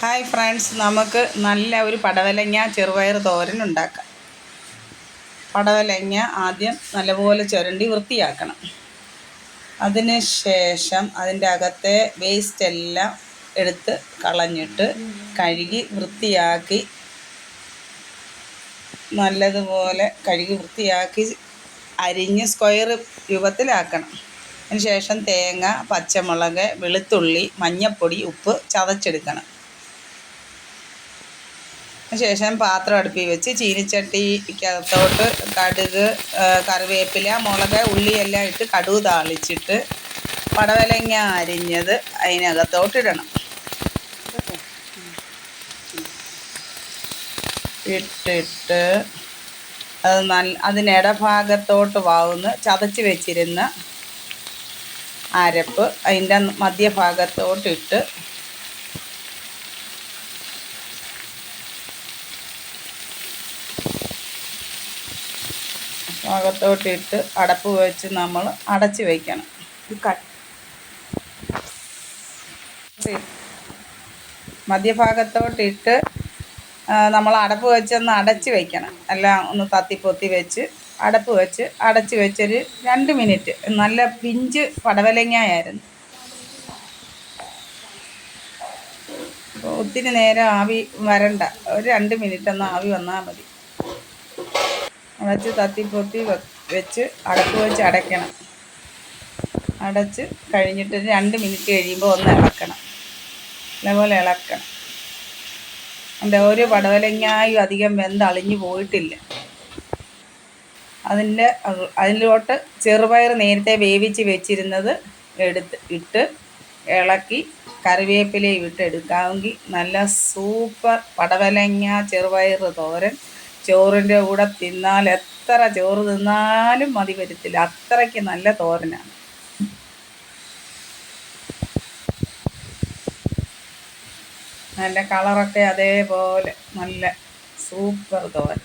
Hi friends, നമുക്ക് നല്ല ഒരു പടവലങ്ങ ചെറുപയർ തോരൻ ഉണ്ടാക്കാം. പടവലങ്ങ ആദ്യം നല്ലപോലെ ചുരണ്ടി വൃത്തിയാക്കണം. അതിന് ശേഷം അതിൻ്റെ അകത്തെ വേസ്റ്റ് എല്ലാം എടുത്ത് കളഞ്ഞിട്ട് കഴുകി വൃത്തിയാക്കി നല്ലതുപോലെ അരിഞ്ഞ് സ്ക്വയർ രൂപത്തിലാക്കണം. അതിന് ശേഷം തേങ്ങ, പച്ചമുളക്, വെളുത്തുള്ളി, മഞ്ഞൾപ്പൊടി, ഉപ്പ് ചതച്ചെടുക്കണം. ശേഷം പാത്രം അടുപ്പിൽ വെച്ച് ചീനിച്ചട്ടിക്കകത്തോട്ട് കടുക്, കറിവേപ്പില, മുളക്, ഉള്ളിയെല്ലാം ഇട്ട് കടുക് താളിച്ചിട്ട് പടവലങ്ങ അരിഞ്ഞത് അതിനകത്തോട്ടിടണം. ഇട്ടിട്ട് അതിനിടഭാഗത്തോട്ട് ചതച്ച് വെച്ചിരുന്ന അരപ്പ് അതിൻ്റെ മധ്യഭാഗത്തോട്ടിട്ട് അടപ്പ് വെച്ച് നമ്മൾ അടച്ച് വയ്ക്കണം. മധ്യഭാഗത്തോട്ടിട്ട് നമ്മൾ അടപ്പ് വെച്ചൊന്ന് അടച്ച് വയ്ക്കണം. എല്ലാം ഒന്ന് തത്തിപ്പൊത്തി വെച്ച് അടപ്പ് വെച്ച് അടച്ച് വെച്ചൊരു 2 മിനിറ്റ്. നല്ല പിഞ്ച് പടവലങ്ങയായിരുന്നു. ഒത്തിരി നേരം ആവി വരണ്ട, ഒരു 2 മിനിറ്റ് ഒന്ന് ആവി വന്നാൽ മതി. അടച്ച് തത്തിപ്പൊത്തി വെച്ച് അടപ്പ് വെച്ച് അടയ്ക്കണം. അടച്ച് കഴിഞ്ഞിട്ട് 2 മിനിറ്റ് കഴിയുമ്പോൾ ഒന്ന് ഇളക്കണം. അതേപോലെ ഇളക്കണം. അതിൻ്റെ ഒരു പടവലങ്ങായും അധികം വെന്തളിഞ്ഞു പോയിട്ടില്ല. അതിലോട്ട് ചെറുപയർ നേരത്തെ വേവിച്ച് വെച്ചിരുന്നത് ഇട്ട് ഇളക്കി കറിവേപ്പിലയും ഇട്ട് എടുക്കാമെങ്കിൽ നല്ല സൂപ്പർ പടവലങ്ങ ചെറുപയർ തോരൻ ചോറിൻ്റെ കൂടെ തിന്നാൽ എത്ര ചോറ് തിന്നാലും മതി വരത്തില്ല. അത്രയ്ക്ക് നല്ല തോരനാണ്. നല്ല കളറൊക്കെ അതേപോലെ നല്ല സൂപ്പർ തോരൻ.